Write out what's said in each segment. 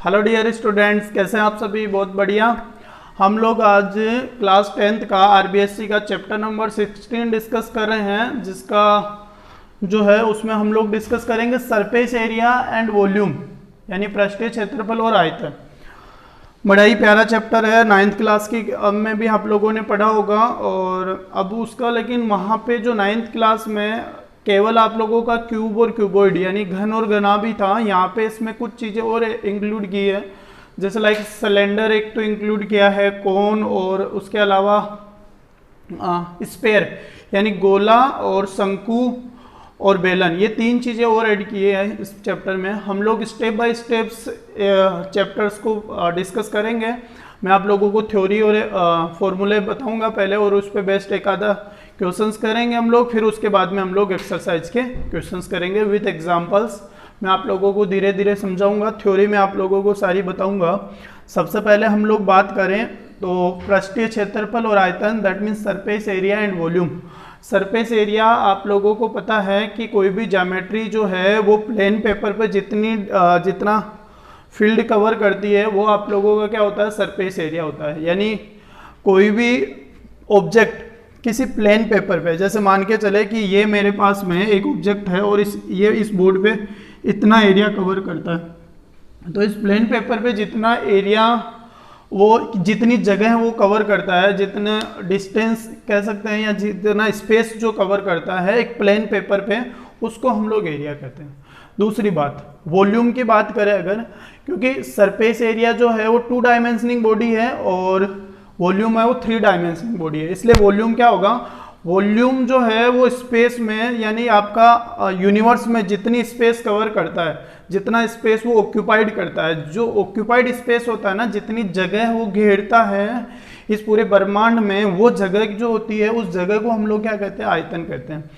Hello dear students, कैसे हैं आप सभी। बहुत बढ़िया। हम लोग आज क्लास 10th का आरबीएससी का चैप्टर नंबर 16 डिस्कस कर रहे हैं, जिसका जो है उसमें हम लोग डिस्कस करेंगे सरफेस एरिया एंड वॉल्यूम, यानी पृष्ठीय क्षेत्रफल और आयतन। बड़ा ही प्यारा चैप्टर है, 9th क्लास की में भी आप लोगों ने पढ़ा होगा। और अब उसका लेकिन वहाँ पे जो 9th क्लास में केवल आप लोगों का क्यूब और क्यूबॉइड यानी घन और घना भी था, यहाँ पे इसमें कुछ चीज़ें और इंक्लूड की है, जैसे लाइक सिलेंडर एक तो इंक्लूड किया है, कोन, और उसके अलावा स्पेयर यानी गोला और शंकु और बेलन, ये तीन चीज़ें और ऐड किए हैं इस चैप्टर में। हम लोग स्टेप बाय स्टेप्स चैप्टर्स को डिस्कस करेंगे। मैं आप लोगों को थ्योरी और फॉर्मूले बताऊंगा पहले, और उस पर बेस्ड एक आधा क्वेश्चंस करेंगे हम लोग। फिर उसके बाद में हम लोग एक्सरसाइज के क्वेश्चंस करेंगे विथ एग्जांपल्स। मैं आप लोगों को धीरे धीरे समझाऊंगा, थ्योरी में आप लोगों को सारी बताऊंगा। सबसे पहले हम लोग बात करें तो पृष्ठीय क्षेत्रफल और आयतन, that means surface area and volume. Surface area आप लोगों को पता है कि कोई भी ज्योमेट्री जो है वो प्लेन पेपर पे जितना फील्ड कवर करती है वो आप लोगों का क्या होता है, सरफेस एरिया होता है। यानी कोई भी ऑब्जेक्ट किसी प्लेन पेपर पे, जैसे मान के चले कि ये मेरे पास में एक ऑब्जेक्ट है और ये इस बोर्ड पे इतना एरिया कवर करता है, तो इस प्लेन पेपर पे जितना एरिया वो जितनी जगह है वो कवर करता है, जितना डिस्टेंस कह सकते हैं या जितना स्पेस जो कवर करता है एक प्लेन पेपर पे, उसको हम लोग एरिया कहते हैं। दूसरी बात, वॉल्यूम की बात करें अगर, क्योंकि सरफेस एरिया जो है वो 2 डायमेंशनिंग बॉडी है और वॉल्यूम है वो 3 डायमेंशनिंग बॉडी है, इसलिए वॉल्यूम क्या होगा, वॉल्यूम जो है वो स्पेस में यानी आपका यूनिवर्स में जितनी स्पेस कवर करता है, जितना स्पेस वो ऑक्यूपाइड करता है, जो ऑक्यूपाइड स्पेस होता है ना, जितनी जगह वो घेरता है इस पूरे ब्रह्मांड में, वो जगह जो होती है उस जगह को हम लोग क्या कहते हैं, आयतन कहते हैं।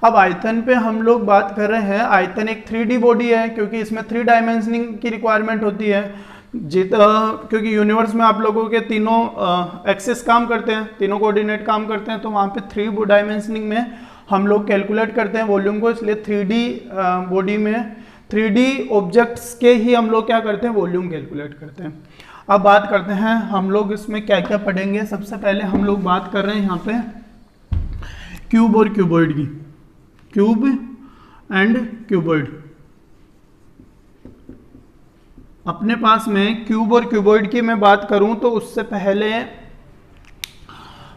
अब आयतन पे हम लोग बात कर रहे हैं। आयतन एक 3D बॉडी है, क्योंकि इसमें 3 डायमेंशनिंग की रिक्वायरमेंट होती है। क्योंकि यूनिवर्स में आप लोगों के तीनों एक्सिस काम करते हैं, तीनों कोऑर्डिनेट काम करते हैं, तो वहाँ पे 3 डायमेंशनिंग में हम लोग कैलकुलेट करते हैं वॉल्यूम को, इसलिए 3D बॉडी में 3D ऑब्जेक्ट्स के ही हम लोग क्या करते हैं, वॉल्यूम कैलकुलेट करते हैं। अब बात करते हैं हम लोग इसमें क्या क्या पढ़ेंगे। सबसे पहले हम लोग बात कर रहे हैं यहाँ पे क्यूब और क्यूबॉइड की, क्यूब एंड क्यूबॉइड। अपने पास में क्यूब और क्यूबॉइड की मैं बात करूं तो उससे पहले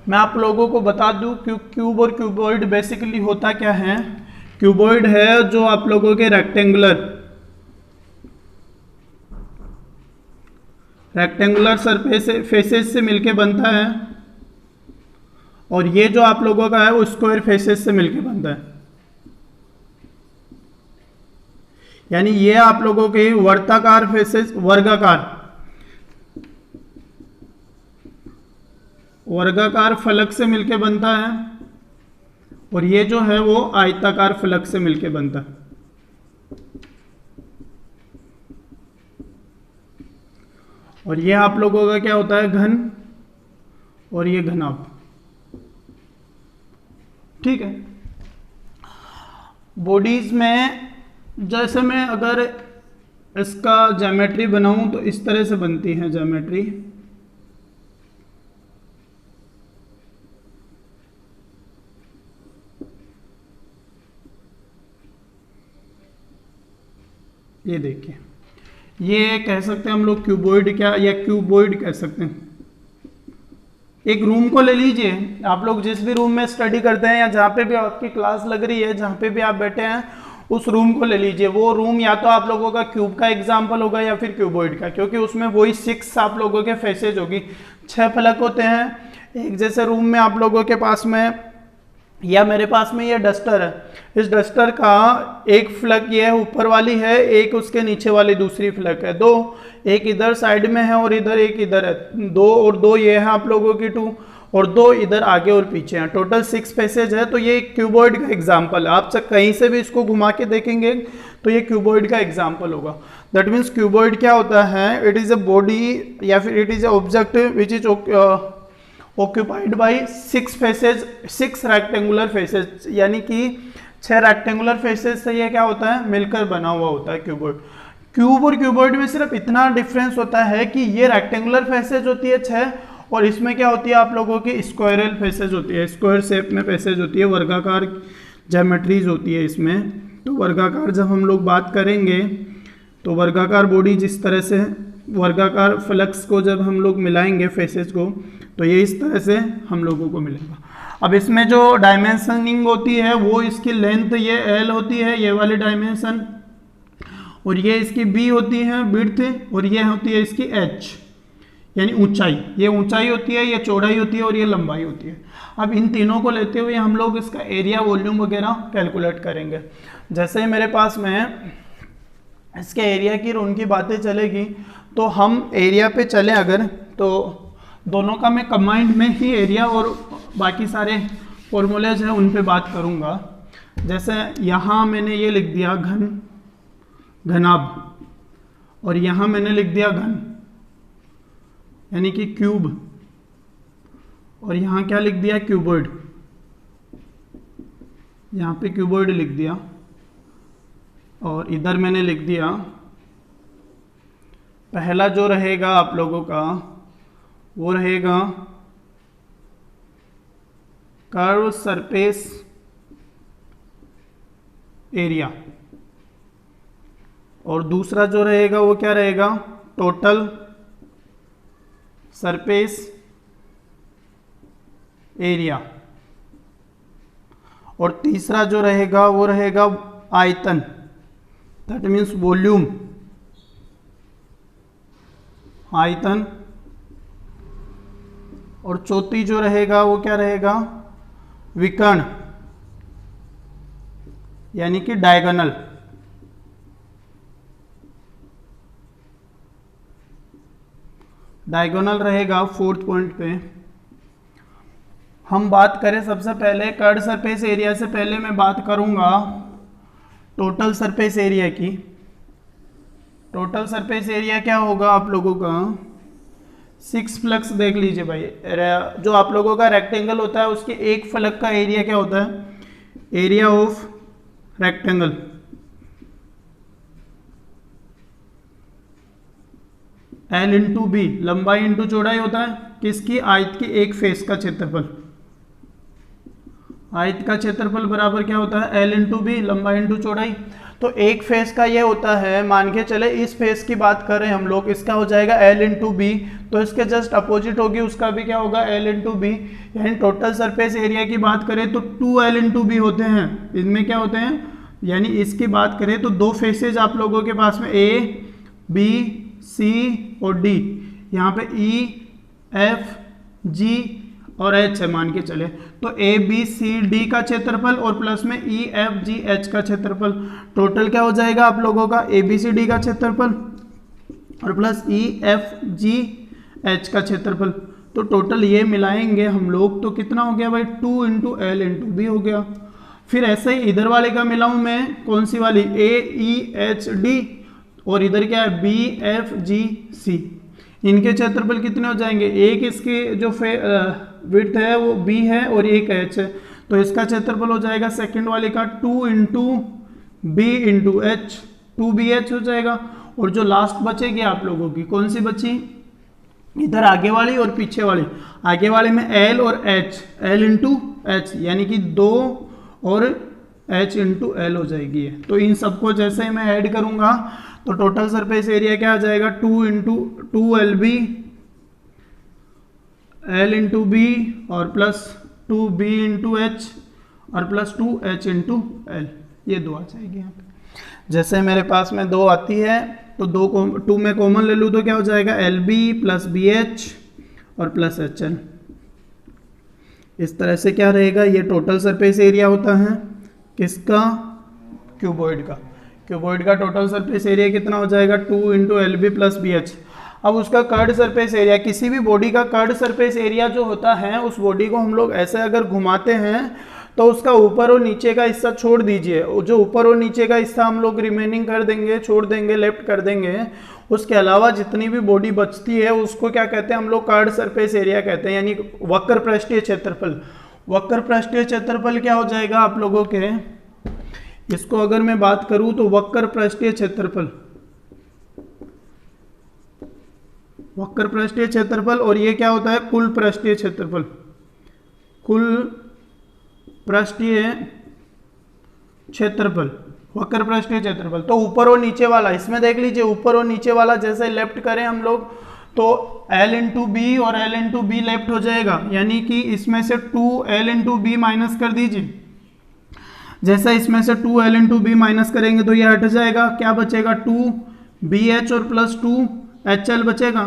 मैं आप लोगों को बता दूं कि क्यूब और क्यूबॉइड बेसिकली होता क्या है। क्यूबॉइड है जो आप लोगों के रेक्टेंगुलर फेसेस से मिलके बनता है, और ये जो आप लोगों का है वो स्क्वायर फेसेस से मिलके बनता है। यानी ये आप लोगों के वर्ताकार फेसेस, वर्गाकार फलक से मिलके बनता है, और ये जो है वो आयताकार फलक से मिलके बनता है। और ये आप लोगों का क्या होता है, घन, और ये घनाभ। ठीक है। बॉडीज में जैसे मैं अगर इसका ज्योमेट्री बनाऊं तो इस तरह से बनती है ज्योमेट्री। ये देखिए, ये कह सकते हैं हम लोग क्यूबॉइड क्या, या क्यूबॉइड कह सकते हैं। एक रूम को ले लीजिए, आप लोग जिस भी रूम में स्टडी करते हैं या जहाँ पे भी आपकी क्लास लग रही है, जहाँ पे भी आप बैठे हैं, उस रूम को ले लीजिए। वो रूम या तो आप लोगों का क्यूब का एग्जाम्पल होगा या फिर क्यूबॉइड का, क्योंकि उसमें वही 6 आप लोगों के फेसेज होगी, 6 फलक होते हैं। एक जैसे रूम में आप लोगों के पास में या मेरे पास में ये डस्टर है, इस डस्टर का एक फलक ये ऊपर वाली है, एक उसके नीचे वाली दूसरी फलक है, 2, एक इधर साइड में है और इधर एक इधर है, 2 और 2 ये है आप लोगों की 2, और 2 इधर आगे और पीछे हैं, टोटल 6 पैसेज है। तो ये क्यूबॉइड का एग्जाम्पल है। आप कहीं से भी इसको घुमा के देखेंगे तो ये क्यूबॉइड का एग्जाम्पल होगा। दैट मीन्स क्यूबॉइड क्या होता है, इट इज अ बॉडी या फिर it is a object which is occupied by 6 faces, 6 rectangular faces, यानी कि 6 रेक्टेंगुलर फेसेज से ये क्या होता है, मिलकर बना हुआ होता है क्यूबॉइड। क्यूब और क्यूबॉइड में सिर्फ इतना डिफरेंस होता है कि ये रेक्टेंगुलर पैसेज होती है 6 और इसमें क्या होती है आप लोगों की स्क्वायरल पैसेज होती है, स्क्वायर शेप में पैसेज होती है, वर्गाकार ज्योमेट्रीज होती है इसमें। तो वर्गाकार जब हम लोग बात करेंगे तो वर्गाकार बॉडी जिस तरह से वर्गाकार फ्लक्स को जब हम लोग मिलाएंगे फेसेस को तो ये इस तरह से हम लोगों को मिलेगा। अब इसमें जो डायमेंशनिंग होती है वो इसकी लेंथ ये L होती है, ये वाली डायमेंशन, और ये इसकी B होती है विड्थ, और ये होती है इसकी H यानी ऊंचाई। ये ऊंचाई होती है, ये चौड़ाई होती है और ये लंबाई होती है। अब इन तीनों को लेते हुए हम लोग इसका एरिया वॉल्यूम वगैरह कैलकुलेट करेंगे। जैसे ही मेरे पास में इसके एरिया की और उनकी बातें चलेगी तो हम एरिया पे चले अगर, तो दोनों का मैं कंबाइंड में ही एरिया और बाकी सारे फॉर्मूलेज हैं उन पे बात करूँगा। जैसे यहाँ मैंने ये लिख दिया घनाभ, और यहाँ मैंने लिख दिया घन यानी कि क्यूब, और यहाँ क्या लिख दिया क्यूबॉइड, यहाँ पे क्यूबॉइड लिख दिया, और इधर मैंने लिख दिया पहला जो रहेगा आप लोगों का वो रहेगा कर्व सरफेस एरिया, और दूसरा जो रहेगा वो क्या रहेगा टोटल सरफेस एरिया, और तीसरा जो रहेगा वो रहेगा आयतन, दैट मीन्स वॉल्यूम, आयतन, और चौथी जो रहेगा वो क्या रहेगा विकर्ण यानी कि डायगोनल। डायगोनल रहेगा फोर्थ पॉइंट पे। हम बात करें सबसे पहले कर्व सरफेस एरिया से पहले मैं बात करूंगा टोटल सरफेस एरिया की। टोटल सरफेस एरिया क्या होगा आप लोगों का 6 फ्लक्स देख लीजिए भाई, जो आप लोगों का रेक्टेंगल होता है उसके एक फलक का एरिया क्या होता है area of rectangle, L into B, लंबाई इंटू चौड़ाई होता है किसकी आयत की एक फेस का क्षेत्रफल। आयत का क्षेत्रफल बराबर क्या होता है L इंटू बी, लंबाई इंटू चौड़ाई। तो एक फेस का ये होता है, मान के चले इस फेस की बात करें हम लोग, इसका हो जाएगा L इंटू बी, तो इसके जस्ट अपोजिट होगी उसका भी क्या होगा L इंटू बी। यानी टोटल सरफेस एरिया की बात करें तो 2L इंटू बी होते हैं। इनमें क्या होते हैं, यानी इसकी बात करें तो दो फेसेज आप लोगों के पास में A, B, C और D, यहाँ पे E, F, G और H है मान के चले, तो A, B, C, D का क्षेत्रफल और प्लस में E, F, G, H का क्षेत्रफल, टोटल क्या हो जाएगा आप लोगों का A, B, C, D का क्षेत्रफल और plus E, F, G, H का क्षेत्रफल। तो टोटल ये मिलाएंगे हम लोग तो कितना हो गया भाई 2 इंटू L इंटू बी हो गया। फिर ऐसे ही इधर वाले का मिलाऊं मैं, कौन सी वाली A, E, H, D, और इधर क्या है B, F, G, C, इनके क्षेत्रफल कितने हो जाएंगे, एक इसकी जो विड्थ है वो B है और एक H है, तो इसका क्षेत्रफल हो जाएगा सेकंड वाले का 2 into B into H, 2BH हो जाएगा। और जो लास्ट बचेगी आप लोगों की कौन सी बची, इधर आगे वाली और पीछे वाली। आगे वाले में L और H, L इंटू एच यानी कि 2 और H इंटू L हो जाएगी है। तो इन सबको जैसे ही मैं ऐड करूंगा तो टोटल सरफेस एरिया क्या आ जाएगा 2 into 2LB, L into B और प्लस 2B इंटू एच और प्लस 2H इंटू L, ये 2 आ जाएगी यहाँ पे। जैसे मेरे पास में 2 आती है तो 2 में कॉमन ले लूँ तो क्या हो जाएगा LB प्लस BH और प्लस HL। इस तरह से क्या रहेगा, ये टोटल सरफेस एरिया होता है किसका, क्यूबॉइड का। क्यूबॉइड का टोटल सरफेस एरिया कितना हो जाएगा 2 इंटू LB प्लस BH। अब उसका कर्ड सरफेस एरिया, किसी भी बॉडी का कर्ड सरफेस एरिया जो होता है उस बॉडी को हम लोग ऐसे अगर घुमाते हैं तो उसका ऊपर और नीचे का हिस्सा छोड़ दीजिए, जो ऊपर और नीचे का हिस्सा हम लोग रिमेनिंग कर देंगे, छोड़ देंगे, लेफ्ट कर देंगे। उसके अलावा जितनी भी बॉडी बचती है उसको क्या कहते हैं हम लोग, कर्ड सरफेस एरिया कहते हैं, यानी वक्र पृष्ठीय क्षेत्रफल। वक्र पृष्ठीय क्षेत्रफल क्या हो जाएगा आप लोगों के, इसको अगर मैं बात करूं तो वक्र पृष्ठीय क्षेत्रफल, वक्र पृष्ठीय क्षेत्रफल, और ये क्या होता है, कुल पृष्ठीय क्षेत्रफल, कुल पृष्ठीय क्षेत्रफल, वक्र पृष्ठीय क्षेत्रफल। तो ऊपर और नीचे वाला, इसमें देख लीजिए ऊपर और नीचे वाला जैसे लेफ्ट करें हम लोग तो L इंटू बी और L इंटू बी लेफ्ट हो जाएगा, यानी कि इसमें से 2L इंटू बी माइनस कर दीजिए। जैसा इसमें से 2L इंटू बी माइनस करेंगे तो ये हट जाएगा, क्या बचेगा 2BH और प्लस 2HL बचेगा।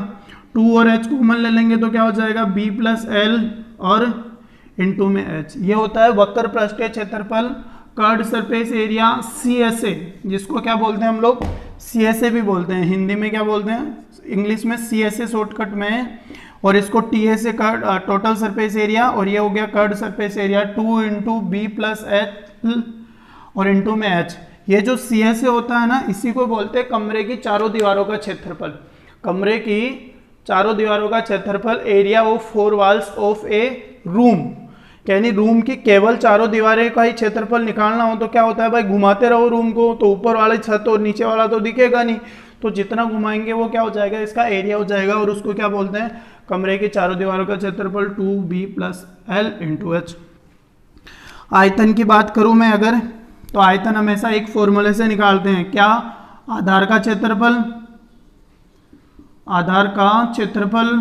2 और H कॉमन ले लेंगे तो क्या हो जाएगा B प्लस L और इंटू में H। ये होता है वक्र पृष्ठीय क्षेत्रफल, कर्ड सरफेस एरिया CSA, जिसको क्या बोलते हैं हम लोग, CSA भी बोलते हैं, हिंदी में क्या बोलते हैं, इंग्लिश में CSA शॉर्टकट में है, और इसको TSA curved total surface area, और ये हो गया curved surface area 2 into B plus H और इंटू में H। ये जो CSA होता है ना, इसी को बोलते हैं कमरे की चारों दीवारों का क्षेत्रफल, कमरे की चारों दीवारों का क्षेत्रफल, area of 4 walls of A room, यानी रूम की केवल चारों दीवारें का ही क्षेत्रफल निकालना हो तो क्या होता है भाई, घुमाते रहो रूम को, तो ऊपर वाला छत और नीचे वाला तो दिखेगा नहीं, तो जितना घुमाएंगे वो क्या हो जाएगा, इसका एरिया हो जाएगा, और उसको क्या बोलते हैं, कमरे की चारों दीवारों का क्षेत्रफल 2B plus L into H। आयतन की बात करूं मैं अगर, तो आयतन हमेशा एक फॉर्मूले से निकालते हैं, क्या, आधार का क्षेत्रफल, आधार का क्षेत्रफल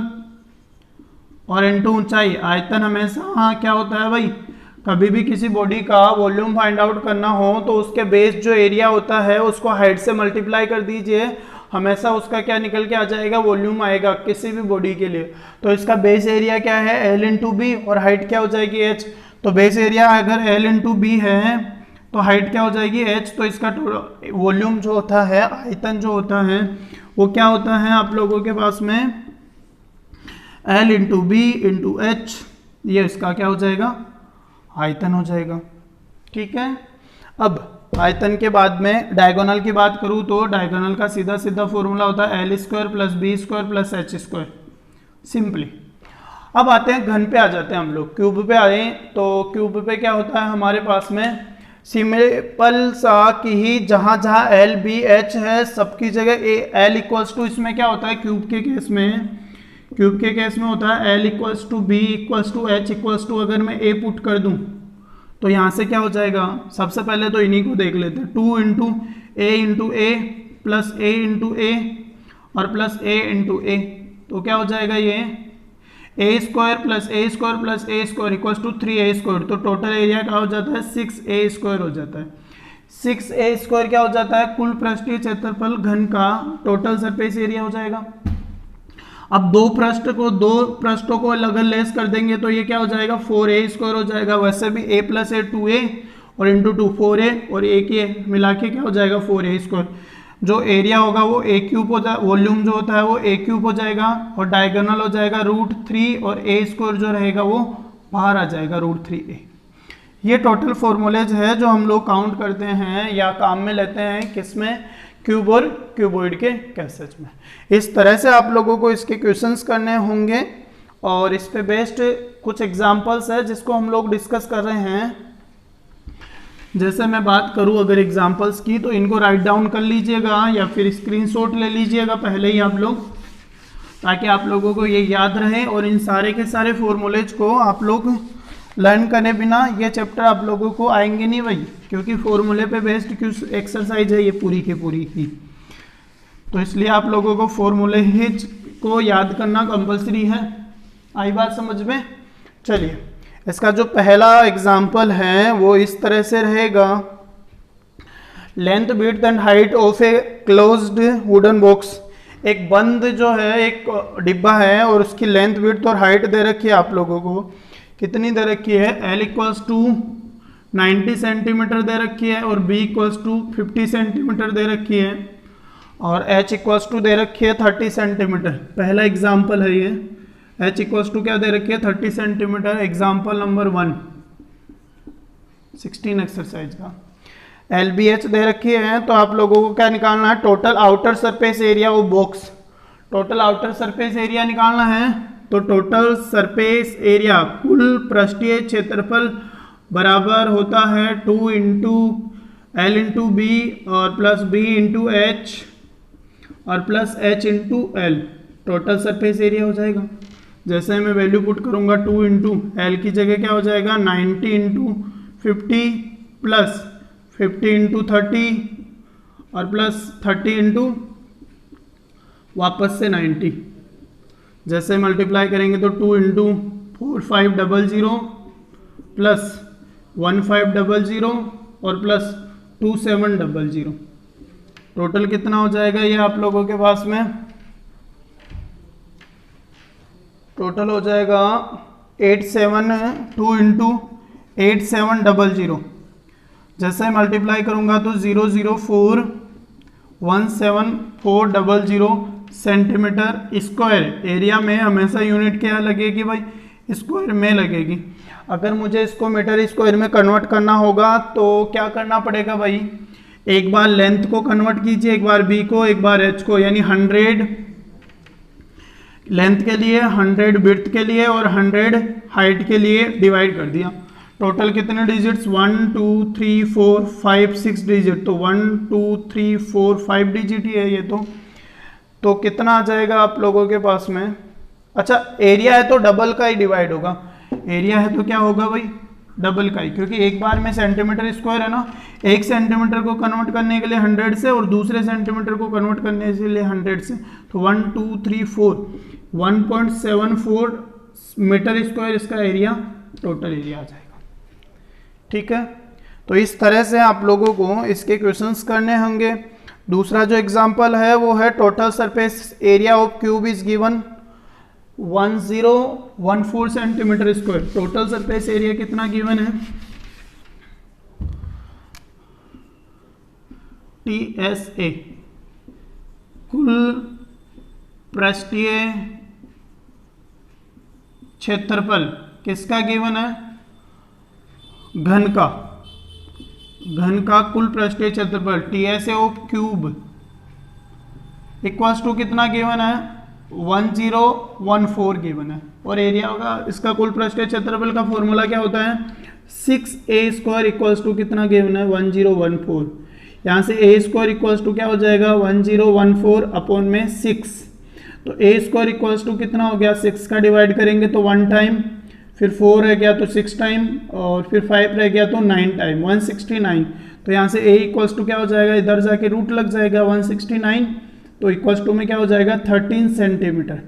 और इंटू ऊंचाई। आयतन हमेशा क्या होता है भाई, कभी भी किसी बॉडी का वॉल्यूम फाइंड आउट करना हो तो उसके बेस जो एरिया होता है उसको हाइट से मल्टीप्लाई कर दीजिए, हमेशा उसका क्या निकल के आ जाएगा, वॉल्यूम आएगा किसी भी बॉडी के लिए। तो इसका बेस एरिया क्या है, L इंटू बी, और हाइट क्या हो जाएगी H। तो बेस एरिया अगर L इंटू बी है तो हाइट क्या हो जाएगी H। तो इसका वॉल्यूम जो होता है, आयतन जो होता है वो क्या होता है आप लोगों के पास में, L into B into H, ये इसका क्या हो जाएगा, आयतन हो जाएगा। ठीक है, अब आयतन के बाद में डायगोनल की बात करूं तो डायगोनल का सीधा सीधा फॉर्मूला होता है L square plus B square plus H square, simply. अब आते हैं घन पे, आ जाते हैं हम लोग, क्यूब पे आए तो क्यूब पे क्या होता है हमारे पास में, सिंपल सा कि ही जहां जहां L B H है सबकी जगह L इक्वल्स टू, इसमें क्या होता है क्यूब के केस में, क्यूब के केस में होता है L equals to B equals to H equals to, अगर मैं A पुट कर दूं तो यहाँ से क्या हो जाएगा, सबसे पहले तो इन्हीं को देख लेते हैं, 2 into a plus A into a और प्लस A इंटू ए, तो क्या हो जाएगा ये A square plus A square plus A square equals to 3A square. तो टोटल एरिया क्या हो जाता है, 6A स्क्वायर हो जाता है। 6A स्क्वायर क्या हो जाता है, कुल पृष्ठीय क्षेत्रफल घन का टोटल सरफेस एरिया हो जाएगा। अब दो पृष्ठों को अगर लेस कर देंगे तो ये क्या हो जाएगा, 4A स्क्वायर हो जाएगा। वैसे भी A प्लस A 2A और इंटू 2 4A और एक ये मिला के क्या हो जाएगा 4A स्क्वायर। जो एरिया होगा वो A क्यूब हो जाएगा, वॉल्यूम जो होता है वो A क्यूब हो जाएगा, और डायगोनल हो जाएगा √3, और A स्क्वायर जो रहेगा वो बाहर आ जाएगा √3A। ये टोटल फॉर्मूलेज है जो हम लोग काउंट करते हैं या काम में लेते हैं, किसमें, क्यूब और क्यूबॉइड के केसेस में। इस तरह से आप लोगों को इसके क्वेश्चंस करने होंगे, और इस पे बेस्ड कुछ एग्जांपल्स है जिसको हम लोग डिस्कस कर रहे हैं। जैसे मैं बात करूं अगर एग्जांपल्स की, तो इनको राइट डाउन कर लीजिएगा या फिर स्क्रीनशॉट ले लीजिएगा पहले ही आप लोग, ताकि आप लोगों को ये याद रहे, और इन सारे के सारे फॉर्मूलेज को आप लोग लर्न करने बिना ये चैप्टर आप लोगों को आएंगे नहीं भाई, क्योंकि फॉर्मूले पे बेस्ड कुछ एक्सरसाइज है ये पूरी की पूरी ही, तो इसलिए आप लोगों को फॉर्मूले ही को याद करना कंपलसरी है। आई बात समझ में। चलिए, इसका जो पहला एग्जाम्पल है वो इस तरह से रहेगा, length width and height of a closed wooden box. एक बंद जो है एक डिब्बा है और उसकी लेंथ विड्थ और हाइट दे रखी है आप लोगों को, कितनी दे रखी है, L इक्वल्स टू 90 सेंटीमीटर दे रखी है, और B इक्वल्स टू 50 सेंटीमीटर दे रखी है, और H इक्वल्स टू दे रखी है 30 सेंटीमीटर। पहला एग्जाम्पल है ये, H इक्वल्स टू क्या दे रखी है 30 सेंटीमीटर। एग्जाम्पल नंबर 1 16 एक्सरसाइज का LBH दे रखी है, तो आप लोगों को क्या निकालना है, total outer surface area of box. Total outer surface area निकालना है, तो टोटल सरफेस एरिया कुल पृष्ठीय क्षेत्रफल बराबर होता है 2 इंटू L इंटू बी और प्लस B इंटू H और plus H into L। Total surface area हो जाएगा। जैसे मैं वैल्यू पुट करूंगा 2 इंटू एल की जगह क्या हो जाएगा 90 इंटू 50 प्लस 50 इंटू 30 और प्लस 30 इंटू वापस से 90। जैसे मल्टीप्लाई करेंगे तो 2 इंटू 4500 प्लस 1500 और प्लस 2700। टोटल कितना हो जाएगा ये आप लोगों के पास में? टोटल हो जाएगा 872 इंटू 8700। जैसे मल्टीप्लाई करूंगा तो 0041740 सेंटीमीटर स्क्वायर। एरिया में हमेशा यूनिट क्या लगेगी भाई? स्क्वायर में लगेगी। अगर मुझे इसको मीटर स्क्वायर में कन्वर्ट करना होगा तो क्या करना पड़ेगा भाई? एक बार लेंथ को कन्वर्ट कीजिए, एक बार बी को, एक बार एच को, यानी 100 लेंथ के लिए, 100 विड्थ के लिए और 100 हाइट के लिए डिवाइड कर दिया। टोटल कितने डिजिट्स? 1 2 3 4 5 6 डिजिट। तो 1 2 3 4 5 डिजिट ही है ये तो कितना आ जाएगा आप लोगों के पास में? अच्छा, एरिया है तो डबल का ही डिवाइड होगा। एरिया है तो क्या होगा भाई? डबल का ही, क्योंकि एक बार में सेंटीमीटर स्क्वायर है ना। एक सेंटीमीटर को कन्वर्ट करने के लिए 100 से और दूसरे सेंटीमीटर को कन्वर्ट करने के लिए 100 से, तो 1 2 3 4 1.74 मीटर स्क्वायर इसका एरिया, टोटल एरिया आ जाएगा। ठीक है, तो इस तरह से आप लोगों को इसके क्वेश्चंस करने होंगे। दूसरा जो एग्जांपल है वो है total surface area of cube is given 1014 centimetre square. Total surface area कितना गिवन है? TSA कुल पृष्ठीय क्षेत्रफल किसका गिवन है? घन का कुल पृष्ठीय क्षेत्रफल TSA of cube equals to कितना गिवन है? 1014 गिवन है। और एरिया होगा इसका कुल पृष्ठीय क्षेत्रफल का फॉर्मूला क्या होता है? 6a स्क्वायर इक्वल्स टू कितना गिवन है? 1014। यहाँ से a स्क्वायर इक्वल्स टू क्या हो जाएगा? 1014 अपॉन में 6। तो a स्क्वायर इक्वल्स टू कितना हो गया? 6 का डिवाइड करेंगे तो 1 टाइम, फिर 4 रह गया तो 6 टाइम और फिर 5 रह गया तो 9 टाइम, 169। तो यहाँ से a इक्वल्स टू क्या हो जाएगा? इधर जाके रूट लग जाएगा 169, तो इक्वल्स टू में क्या हो जाएगा? 13 सेंटीमीटर।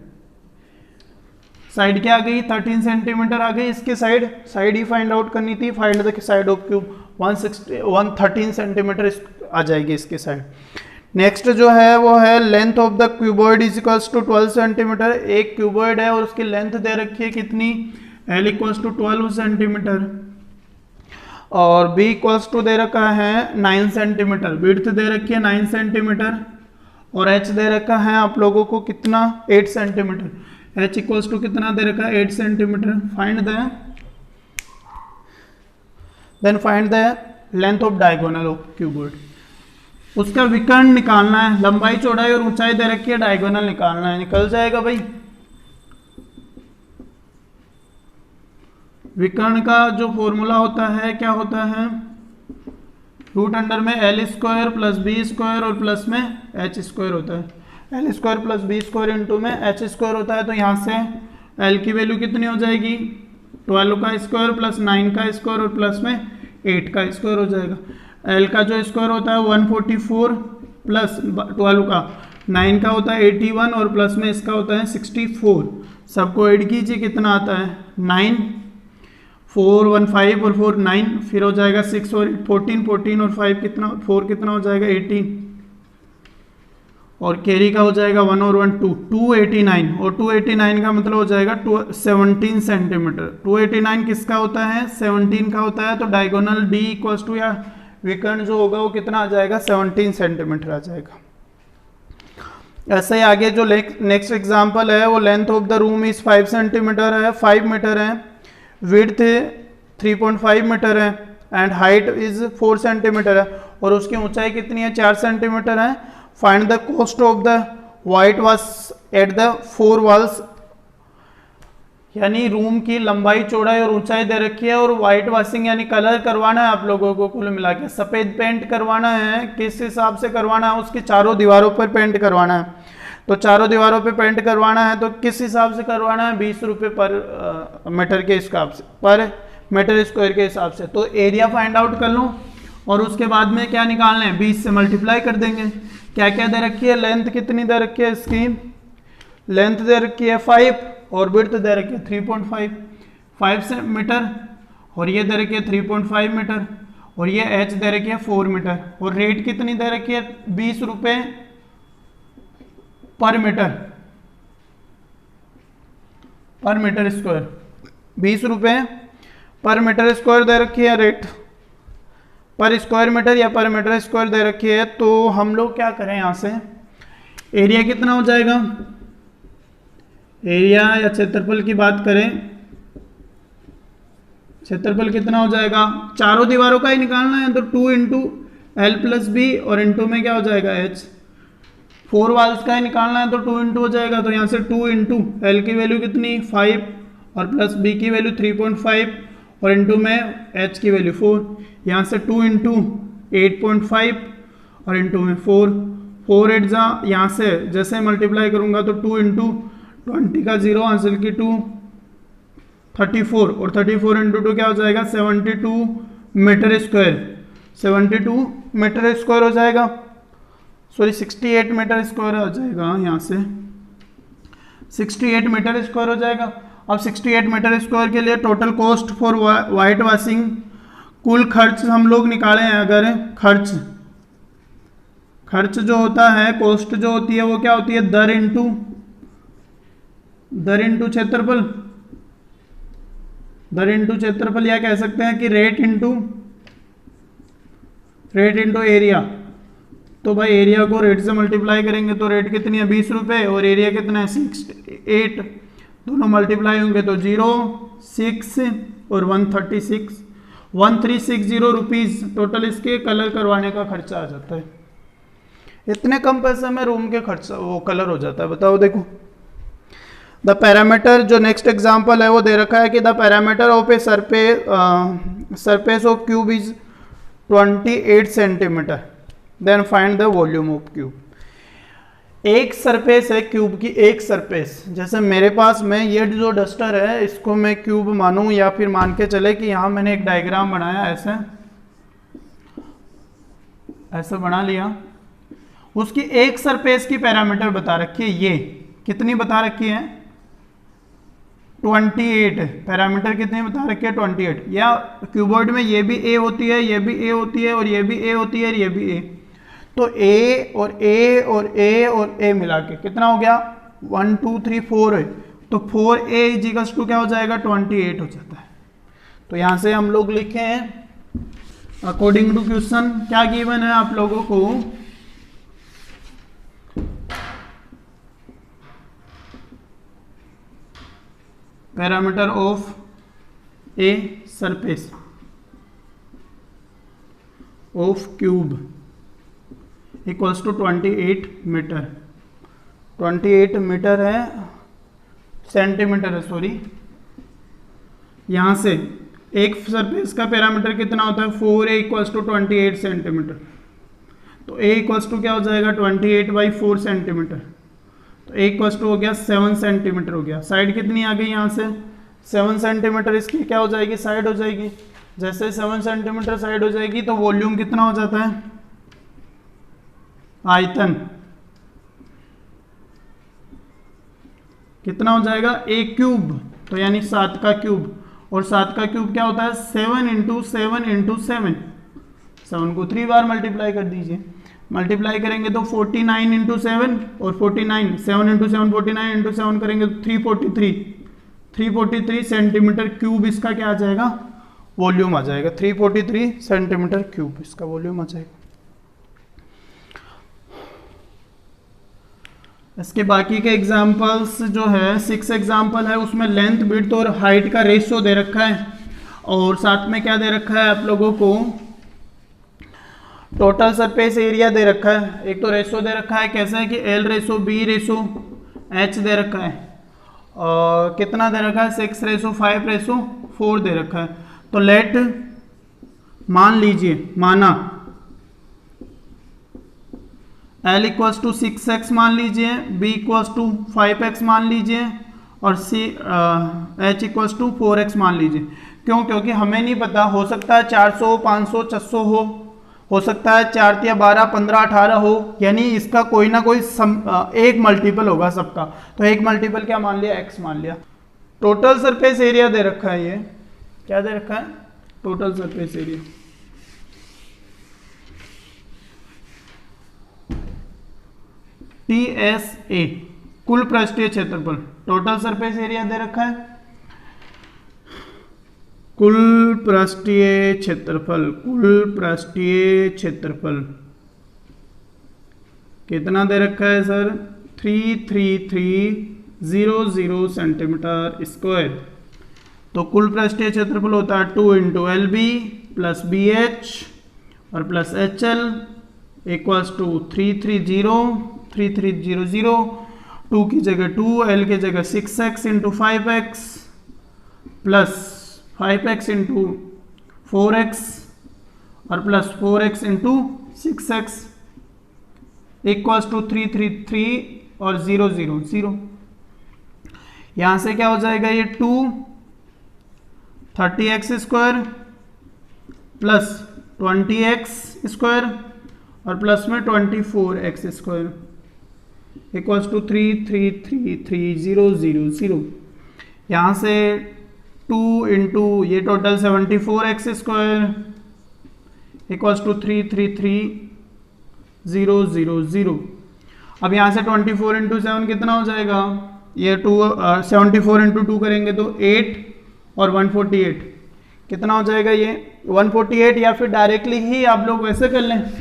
साइड क्या आ गई? 13 सेंटीमीटर आ गई। इसके साइड ही फाइंड आउट करनी थी। Find the side of cube 113 centimetre आ जाएगी इसके साइड। नेक्स्ट जो है वो है length of the cuboid is equals to 12 centimetre. एक क्यूबॉइड है और उसकी लेंथ दे रखी है कितनी? L इक्वल्स टू 12 सेंटीमीटर और B इक्वल्स टू दे रखा है 9 सेंटीमीटर। विड्थ दे रखी है 9 सेंटीमीटर और H दे रखा है आप लोगों को कितना? 8 सेंटीमीटर। H इक्वल्स टू कितना दे रखा है? 8 centimetre. Find the length of diagonal of cuboid. उसका विकर्ण निकालना है। लंबाई चौड़ाई और ऊंचाई दे रखी है, डायगोनल निकालना है। निकल जाएगा भाई। विकर्ण का जो फॉर्मूला होता है क्या होता है? रूट अंडर में L square plus B square और प्लस में H स्क्वायर होता है। L square plus B square into में H स्क्वायर होता है। तो यहाँ से L की वैल्यू कितनी हो जाएगी? 12 का स्क्वायर प्लस 9 का स्क्वायर और प्लस में 8 का स्क्वायर हो जाएगा। L का जो स्क्वायर होता है 144 प्लस 12 का, 9 का होता है 81 और प्लस में इसका होता है 64। सबको ऐड कीजिए, कितना आता है? 9 4 1 5 और 4 9, फिर हो जाएगा 6 और 14 14 और 5 कितना? 4 कितना हो जाएगा? 18 और कैरी का हो जाएगा 1 और 1 2 289 और 289 का मतलब हो जाएगा 17 सेंटीमीटर। 289 किसका होता है? 17 का होता है। तो डायगोनल D इक्वल्स टू या विकर्ण जो होगा वो कितना आ जाएगा? 17 सेंटीमीटर आ जाएगा। ऐसे ही आगे जो नेक्स्ट एग्जांपल है वो length of the room is 5 centimetre है, 5 मीटर है, विड्थ 3.5 मीटर है एंड हाइट इज 4 सेंटीमीटर है और उसकी ऊंचाई कितनी है? 4 सेंटीमीटर है। Find the cost of the white wash at the 4 walls. यानी रूम की लंबाई चौड़ाई और ऊंचाई दे रखी है और व्हाइट वॉशिंग यानी कलर करवाना है आप लोगों को। कुल मिला के सफ़ेद पेंट करवाना है। किस हिसाब से करवाना है? उसकी चारों दीवारों पर पेंट करवाना है। तो चारों दीवारों पे पेंट करवाना है तो किस हिसाब से करवाना है, 20 रुपये पर मीटर के हिसाब से, पर मीटर स्क्वायर के हिसाब से। तो एरिया फाइंड आउट कर लो और उसके बाद में क्या निकालना है, 20 से मल्टीप्लाई कर देंगे। क्या क्या दे रखी है, लेंथ कितनी दे रखी है इसकी, लेंथ दे रखी है 5 और विड्थ दे रखी है 3.5 मीटर, और ये दे रखी है 3.5 मीटर, और ये h दे रखी है 4 मीटर, और रेट कितनी दे रखी है, 20 रुपये पर मीटर स्क्वायर, 20 रुपये पर मीटर स्क्वायर दे रखी है रेट, पर स्क्वायर मीटर या पर मीटर स्क्वायर दे रखी है। तो हम लोग क्या करें, यहाँ से एरिया कितना हो जाएगा, एरिया या क्षेत्रफल की बात करें, क्षेत्रफल कितना हो जाएगा, चारों दीवारों का ही निकालना है तो 2 इंटू एल प्लस बी, और इंटू में क्या हो जाएगा h, 4 वाल्स का ही निकालना है तो 2 इंटू हो जाएगा। तो यहाँ से 2 इंटू एल की वैल्यू कितनी 5 और प्लस बी की वैल्यू 3.5 और इंटू में h की वैल्यू 4, यहाँ से 2 इंटू 8.5 और इंटू में 4 8 जा, यहाँ से जैसे मल्टीप्लाई करूँगा तो 2 इंटू 20 का 0 हासिल की 2 34, और 34 इंटू 2 क्या हो जाएगा 72 मीटर स्क्वायर, 72 मीटर स्क्वायर हो जाएगा, सॉरी 68 मीटर स्क्वायर हो जाएगा, यहाँ से 68 मीटर स्क्वायर हो जाएगा। अब 68 मीटर स्क्वायर के लिए total cost for white washing, कुल खर्च हम लोग निकाले हैं, अगर खर्च जो होता है, कॉस्ट जो होती है वो क्या होती है, दर इंटू क्षेत्रफल, दर इंटू क्षेत्रफल, या कह सकते हैं कि रेट इंटू एरिया। तो भाई एरिया को रेट से मल्टीप्लाई करेंगे तो रेट कितनी है 20 रुपये और एरिया कितना है 68, दोनों मल्टीप्लाई होंगे तो 0 6 और 1360 रुपीज़ टोटल इसके कलर करवाने का खर्चा आ जाता है। इतने कम पैसे में रूम के खर्चा वो कलर हो जाता है, बताओ। देखो द पैरामीटर, जो नेक्स्ट एग्जांपल है वो दे रखा है कि the parameter of a surface of cube is 28 centimetre, then find the volume of cube. एक सरफेस है क्यूब की, एक सरफेस, जैसे मेरे पास में ये जो डस्टर है इसको मैं क्यूब मानूं, या फिर मान के चले कि यहाँ मैंने एक डायग्राम बनाया, ऐसे बना लिया, उसकी एक सरफेस की पैरामीटर बता रखी है, ये कितनी बता रखी है 28, पैरामीटर कितनी बता रखी है 28, या क्यूबॉइड में ये भी ए होती है, ये भी ए होती है, और ये भी ए होती है, और ये भी ए, तो ए और ए और ए और ए मिला के कितना हो गया 1 2 3 4 है, तो 4a इजिकल्स टू क्या हो जाएगा 28 हो जाता है। तो यहाँ से हम लोग लिखे हैं अकॉर्डिंग टू क्वेश्चन क्या गिवन है आप लोगों को, parameter of a surface of cube equals to 28 metre, 28 metre है, सेंटीमीटर है सॉरी। यहाँ से एक सरफेस का पैरामीटर कितना होता है 4a इक्वल्स टू 28 सेंटीमीटर, तो a इक्वल्स टू क्या हो जाएगा 28/4 सेंटीमीटर, तो a इक्वल्स टू हो गया 7 सेंटीमीटर हो गया। साइड कितनी आ गई यहाँ से 7 सेंटीमीटर, इसकी क्या हो जाएगी साइड हो जाएगी, जैसे 7 सेंटीमीटर साइड हो जाएगी तो वॉल्यूम कितना हो जाता है आयतन कितना हो जाएगा a क्यूब, तो यानी 7 का क्यूब, और 7 का क्यूब क्या होता है 7 इंटू 7 इंटू 7, 7 को 3 बार मल्टीप्लाई कर दीजिए, मल्टीप्लाई करेंगे तो 49 इंटू 7 और 49, 7 इंटू 7 49 इंटू 7 करेंगे तो 343 सेंटीमीटर क्यूब इसका क्या आ जाएगा वॉल्यूम आ जाएगा, 343 सेंटीमीटर क्यूब इसका वॉल्यूम आ जाएगा। इसके बाकी के एग्जाम्पल्स जो है 6 एग्जाम्पल है, उसमें लेंथ विड्थ और हाइट का रेशियो दे रखा है, और साथ में क्या दे रखा है आप लोगों को टोटल सरफेस एरिया दे रखा है। एक तो रेशियो दे रखा है कैसा है कि L ratio B ratio H दे रखा है, और कितना दे रखा है 6 रेशो 5 रेशो 4 दे रखा है। तो लेट मान लीजिए, माना L इक्वल्स टू 6x मान लीजिए, B इक्वल्स टू 5x मान लीजिए और H इक्वल्स टू 4x मान लीजिए। क्यों? क्योंकि हमें नहीं पता, हो सकता है 400, 500, 600 हो सकता है 4 या 12, 15, 18 हो, यानी इसका कोई ना कोई एक मल्टीपल होगा सबका। तो एक मल्टीपल क्या मान लिया? x मान लिया। टोटल सरफेस एरिया दे रखा है, ये क्या दे रखा है? Total surface area. TSA कुल पृष्ठीय क्षेत्रफल, टोटल सरफेस एरिया दे रखा है, कुल पृष्ठीय क्षेत्रफल, कुल पृष्ठीय क्षेत्रफल कितना दे रखा है सर? 33300 centimetre square. तो कुल पृष्ठीय क्षेत्रफल होता है 2 इंटू LB प्लस BH और प्लस HL इक्वल्स टू 3300, 2 की जगह 2, L की जगह 6x into 5x plus 5x into 4x और plus 4x into 6x equals to 333 और 000। यहां से क्या हो जाएगा? ये 2 30x square plus 20x square और प्लस में 24x स्क्वायर इक्वल्स टू 3333000। यहाँ से 2 इंटू ये total 74x square equals to 3333000। अब यहाँ से 24 इंटू 7 कितना हो जाएगा? ये 74 इंटू 2 करेंगे तो 8 और 148 कितना हो जाएगा? ये 148, या फिर डायरेक्टली ही आप लोग वैसे कर लें,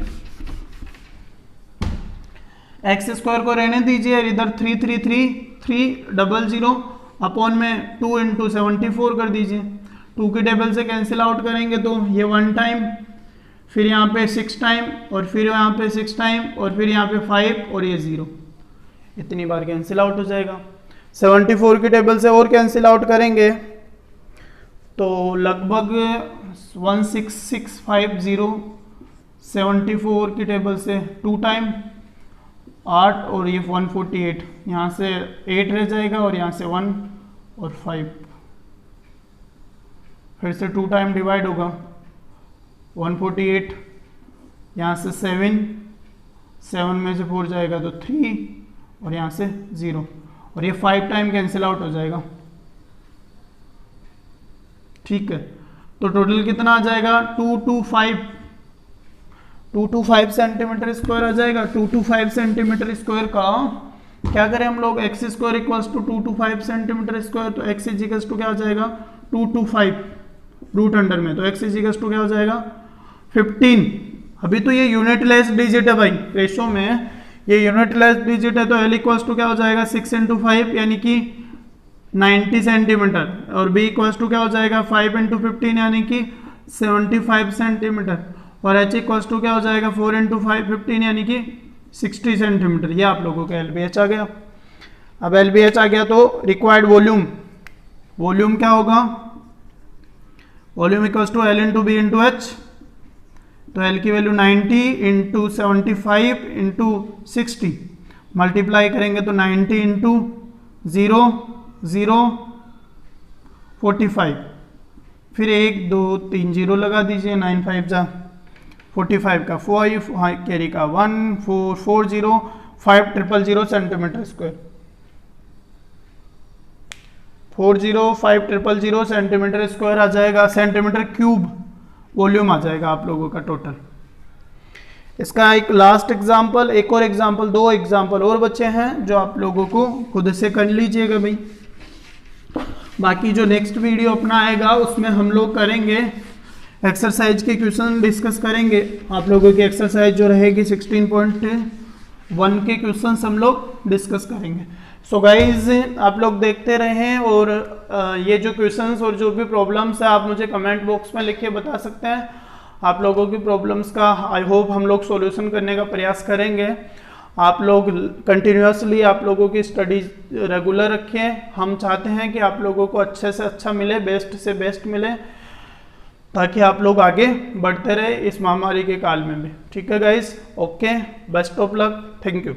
एक्स स्क्वायर को रहने दीजिए और इधर 333300 अपॉन में 2 इंटू 74 कर दीजिए। 2 की टेबल से कैंसिल आउट करेंगे तो ये 1 टाइम, फिर यहाँ पे 6 टाइम और फिर यहाँ पे 6 टाइम और फिर यहाँ पे 5 और ये 0, इतनी बार कैंसिल आउट हो जाएगा। 74 की टेबल से और कैंसिल आउट करेंगे तो लगभग 16650। 74 की टेबल से 2 टाइम 8 और ये 148, यहाँ से 8 रह जाएगा और यहाँ से 1 और 5, फिर से 2 टाइम डिवाइड होगा 148, यहाँ से 7 में से 4 जाएगा तो 3 और यहाँ से 0 और ये 5 टाइम कैंसिल आउट हो जाएगा। ठीक है, तो टोटल कितना आ जाएगा? 225 सेंटीमीटर स्क्वायर आ जाएगा। 225 सेंटीमीटर स्क्वायर का क्या करें हम लोग? X square equals to 225 centimetre square, तो एक्स इजिकल्स टू क्या हो जाएगा? 225 रूट अंडर में, तो एक्स इजिकल्स टू क्या हो जाएगा? 15। अभी तो ये यूनिट लेस डिजिट है भाई, रेशो में ये यूनिट लेस डिजिट है, तो एल इक्वल्स टू क्या हो जाएगा? 6 इंटू 5 यानी कि 90 सेंटीमीटर और बी इक्वल्स टू क्या हो जाएगा? 5 इंटू 15 यानी कि 75 सेंटीमीटर और एच इक्वल्स टू क्या हो जाएगा? 4 इंटू 5 15 यानी कि 60 सेंटीमीटर। ये आप लोगों का एलबीएच आ गया। अब एलबीएच आ गया तो रिक्वायर्ड वॉल्यूम क्या होगा? Volume equals to L into B into H, तो एल की वैल्यू 90 इंटू 75 इंटू 60 मल्टीप्लाई करेंगे तो 90 इंटू 0 0 45, फिर 1 2 3 0 लगा दीजिए, 9 5 जा 45 का 5 कैरी का 1 4 4 0 5 000 सेंटीमीटर स्क्वायर, 405 सेंटीमीटर स्क्वायर आ जाएगा। सेंटीमीटर क्यूब वॉल्यूम आ जाएगा आप लोगों का टोटल। इसका एक लास्ट एग्जांपल, एक और एग्जांपल, 2 एग्जांपल और बचे हैं जो आप लोगों को खुद से कर लीजिएगा भाई। बाकी जो नेक्स्ट वीडियो अपना आएगा उसमें हम लोग करेंगे एक्सरसाइज के क्वेश्चन डिस्कस करेंगे। आप लोगों की एक्सरसाइज जो रहेगी 16.1 के क्वेश्चंस हम लोग डिस्कस करेंगे। सो गाइज आप लोग देखते रहें और ये जो क्वेश्चंस और जो भी प्रॉब्लम्स है आप मुझे कमेंट बॉक्स में लिख के बता सकते हैं। आप लोगों की प्रॉब्लम्स का आई होप हम लोग सॉल्यूशन करने का प्रयास करेंगे। आप लोग कंटिन्यूसली आप लोगों की स्टडी रेगुलर रखें। हम चाहते हैं कि आप लोगों को अच्छे से अच्छा मिले, बेस्ट से बेस्ट मिले। ताकि आप लोग आगे बढ़ते रहे इस महामारी के काल में भी। ठीक है guys, okay, best of luck, thank you.